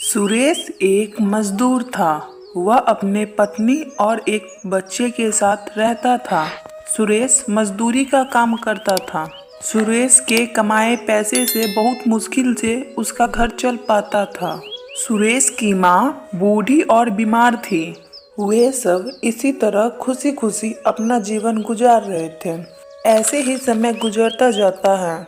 सुरेश एक मजदूर था। वह अपने पत्नी और एक बच्चे के साथ रहता था। सुरेश मजदूरी का काम करता था। सुरेश के कमाए पैसे से बहुत मुश्किल से उसका घर चल पाता था। सुरेश की माँ बूढ़ी और बीमार थी। वे सब इसी तरह खुशी खुशी अपना जीवन गुजार रहे थे। ऐसे ही समय गुजरता जाता है।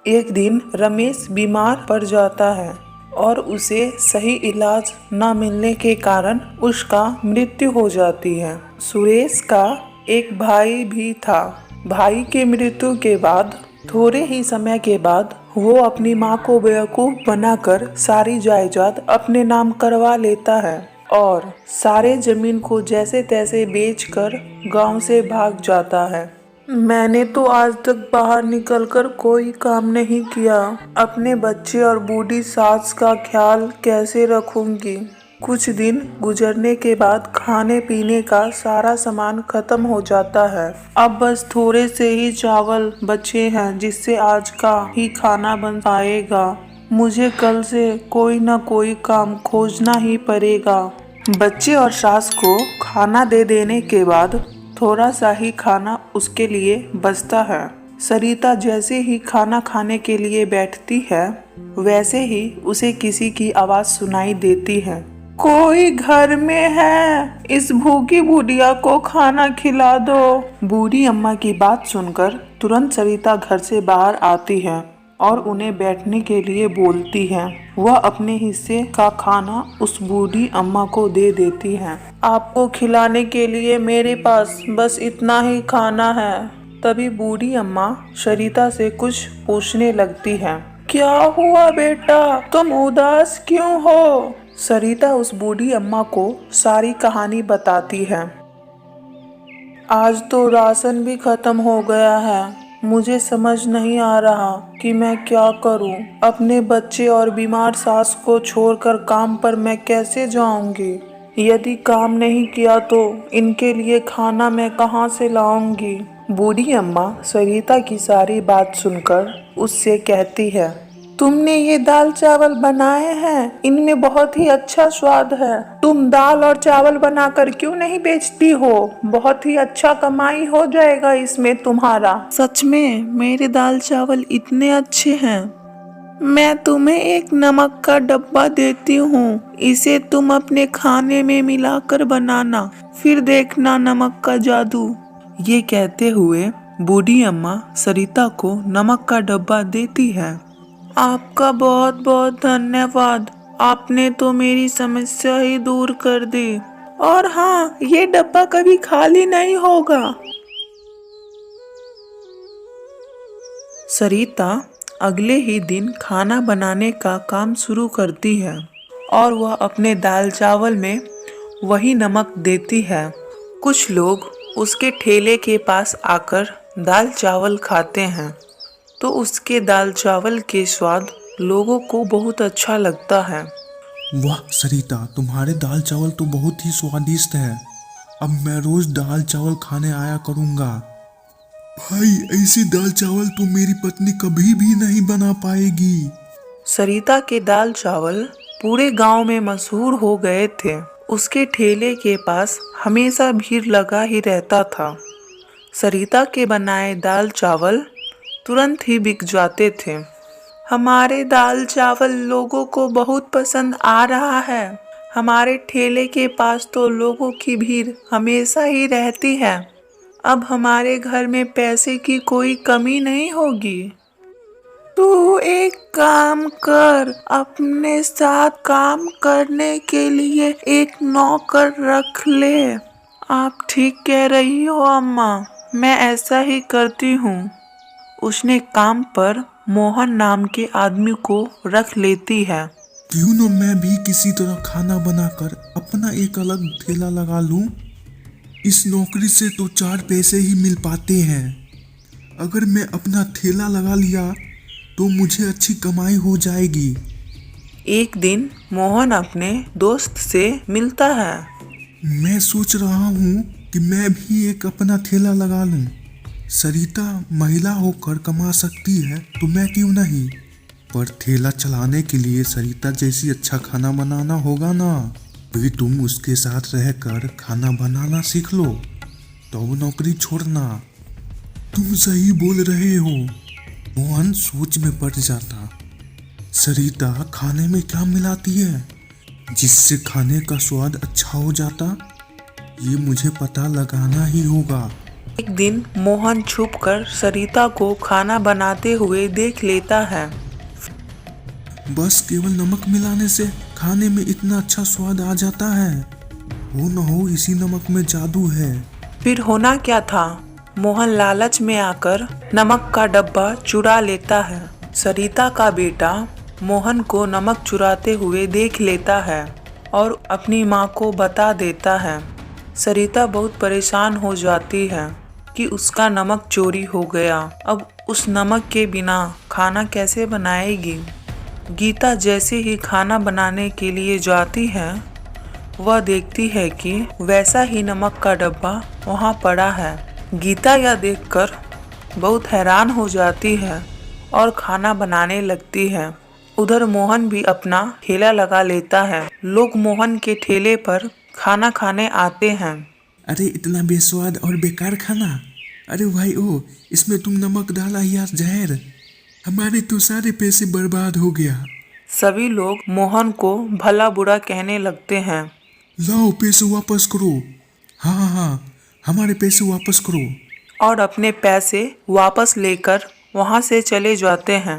एक दिन रमेश बीमार पड़ जाता है और उसे सही इलाज न मिलने के कारण उसका मृत्यु हो जाती है। सुरेश का एक भाई भी था। भाई के मृत्यु के बाद थोड़े ही समय के बाद वो अपनी माँ को बेवकूफ बनाकर सारी जायदाद अपने नाम करवा लेता है और सारे जमीन को जैसे तैसे बेचकर गांव से भाग जाता है। मैंने तो आज तक बाहर निकलकर कोई काम नहीं किया। अपने बच्चे और बूढ़ी सास का ख्याल कैसे रखूंगी। कुछ दिन गुजरने के बाद खाने पीने का सारा सामान खत्म हो जाता है। अब बस थोड़े से ही चावल बचे हैं जिससे आज का ही खाना बन पाएगा। मुझे कल से कोई न कोई काम खोजना ही पड़ेगा। बच्चे और सास को खाना दे देने के बाद थोड़ा सा ही खाना उसके लिए बचता है। सरिता जैसे ही खाना खाने के लिए बैठती है वैसे ही उसे किसी की आवाज सुनाई देती है। कोई घर में है? इस भूखी बुढ़िया को खाना खिला दो। बूढ़ी अम्मा की बात सुनकर तुरंत सरिता घर से बाहर आती है और उन्हें बैठने के लिए बोलती है। वह अपने हिस्से का खाना उस बूढ़ी अम्मा को दे देती है। आपको खिलाने के लिए मेरे पास बस इतना ही खाना है। तभी बूढ़ी अम्मा सरिता से कुछ पूछने लगती है। क्या हुआ बेटा, तुम उदास क्यों हो? सरिता उस बूढ़ी अम्मा को सारी कहानी बताती है। आज तो राशन भी खत्म हो गया है। मुझे समझ नहीं आ रहा कि मैं क्या करूं। अपने बच्चे और बीमार सास को छोड़कर काम पर मैं कैसे जाऊंगी। यदि काम नहीं किया तो इनके लिए खाना मैं कहां से लाऊंगी। बूढ़ी अम्मा सरिता की सारी बात सुनकर उससे कहती है, तुमने ये दाल चावल बनाए हैं, इनमें बहुत ही अच्छा स्वाद है। तुम दाल और चावल बनाकर क्यों नहीं बेचती हो? बहुत ही अच्छा कमाई हो जाएगा इसमें तुम्हारा। सच में मेरे दाल चावल इतने अच्छे हैं। मैं तुम्हें एक नमक का डब्बा देती हूँ। इसे तुम अपने खाने में मिलाकर बनाना, फिर देखना नमक का जादू। ये कहते हुए बूढ़ी अम्मा सरिता को नमक का डब्बा देती है। आपका बहुत बहुत धन्यवाद। आपने तो मेरी समस्या ही दूर कर दी। और हाँ, ये डब्बा कभी खाली नहीं होगा। सरिता अगले ही दिन खाना बनाने का काम शुरू करती है और वह अपने दाल चावल में वही नमक देती है। कुछ लोग उसके ठेले के पास आकर दाल चावल खाते हैं तो उसके दाल चावल के स्वाद लोगों को बहुत अच्छा लगता है। वाह सरिता, तुम्हारे दाल चावल तो बहुत ही स्वादिष्ट है। अब मैं रोज दाल चावल खाने आया करूंगा। भाई, ऐसी दाल चावल तो मेरी पत्नी कभी भी नहीं बना पाएगी। सरिता के दाल चावल पूरे गांव में मशहूर हो गए थे। उसके ठेले के पास हमेशा भीड़ लगा ही रहता था। सरिता के बनाए दाल चावल तुरंत ही बिक जाते थे। हमारे दाल चावल लोगों को बहुत पसंद आ रहा है। हमारे ठेले के पास तो लोगों की भीड़ हमेशा ही रहती है। अब हमारे घर में पैसे की कोई कमी नहीं होगी। तू एक काम कर, अपने साथ काम करने के लिए एक नौकर रख ले। आप ठीक कह रही हो अम्मा, मैं ऐसा ही करती हूँ। उसने काम पर मोहन नाम के आदमी को रख लेती है। क्यों न मैं भी किसी तरह खाना बनाकर अपना एक अलग ठेला लगा लूं। इस नौकरी से तो 4 पैसे ही मिल पाते हैं। अगर मैं अपना ठेला लगा लिया तो मुझे अच्छी कमाई हो जाएगी। एक दिन मोहन अपने दोस्त से मिलता है। मैं सोच रहा हूँ कि मैं भी एक अपना ठेला लगा लूं। सरिता महिला होकर कमा सकती है तो मैं क्यों नहीं। पर ठेला चलाने के लिए सरिता जैसी अच्छा खाना बनाना होगा ना, भी तुम उसके साथ रहकर खाना बनाना सीख लो, तो वो नौकरी छोड़ना। तुम सही बोल रहे हो। मोहन सोच में पड़ जाता। सरिता खाने में क्या मिलाती है जिससे खाने का स्वाद अच्छा हो जाता, ये मुझे पता लगाना ही होगा। एक दिन मोहन छुपकर सरिता को खाना बनाते हुए देख लेता है। बस केवल नमक मिलाने से खाने में इतना अच्छा स्वाद आ जाता है? हो न हो इसी नमक में जादू है। फिर होना क्या था, मोहन लालच में आकर नमक का डब्बा चुरा लेता है। सरिता का बेटा मोहन को नमक चुराते हुए देख लेता है और अपनी माँ को बता देता है। सरिता बहुत परेशान हो जाती है कि उसका नमक चोरी हो गया। अब उस नमक के बिना खाना कैसे बनाएगी। गीता जैसे ही खाना बनाने के लिए जाती है, वह देखती है कि वैसा ही नमक का डब्बा वहाँ पड़ा है। गीता यह देखकर बहुत हैरान हो जाती है और खाना बनाने लगती है। उधर मोहन भी अपना ठेला लगा लेता है। लोग मोहन के ठेले पर खाना खाने आते हैं। अरे इतना बेस्वाद और बेकार खाना, अरे भाई ओ, इसमें तुम नमक डाला या जहर, हमारे तो सारे पैसे बर्बाद हो गया। सभी लोग मोहन को भला बुरा कहने लगते हैं। लाओ पैसे वापस करो। हाँ, हमारे पैसे वापस करो। और अपने पैसे वापस लेकर वहाँ से चले जाते हैं।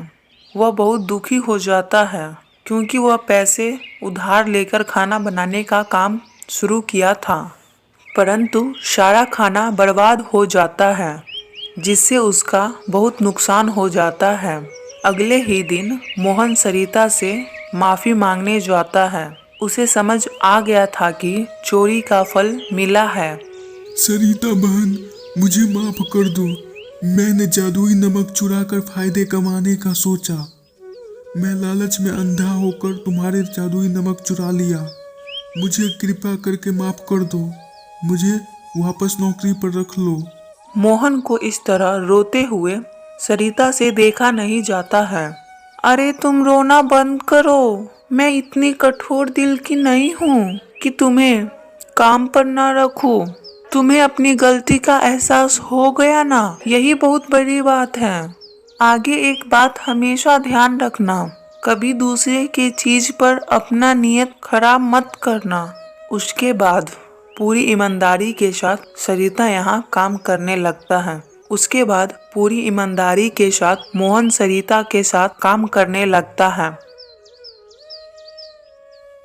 वह बहुत दुखी हो जाता है क्योंकि वह पैसे उधार लेकर खाना बनाने का काम शुरू किया था, परंतु सारा खाना बर्बाद हो जाता है, जिससे उसका बहुत नुकसान हो जाता है। अगले ही दिन मोहन सरिता से माफ़ी मांगने जाता है। उसे समझ आ गया था कि चोरी का फल मिला है। सरिता बहन, मुझे माफ कर दो। मैंने जादुई नमक चुराकर फायदे कमाने का सोचा। मैं लालच में अंधा होकर तुम्हारे जादुई नमक चुरा लिया। मुझे कृपा करके माफ कर दो। मुझे वापस नौकरी पर रख लो। मोहन को इस तरह रोते हुए सरिता से देखा नहीं जाता है। अरे तुम रोना बंद करो। मैं इतनी कठोर दिल की नहीं हूँ कि तुम्हें काम पर न रखूं। तुम्हें अपनी गलती का एहसास हो गया ना, यही बहुत बड़ी बात है। आगे एक बात हमेशा ध्यान रखना, कभी दूसरे की चीज पर अपना नियत खराब मत करना। उसके बाद पूरी ईमानदारी के साथ सरिता यहाँ काम करने लगता है। उसके बाद पूरी ईमानदारी के साथ मोहन सरिता के साथ काम करने लगता है।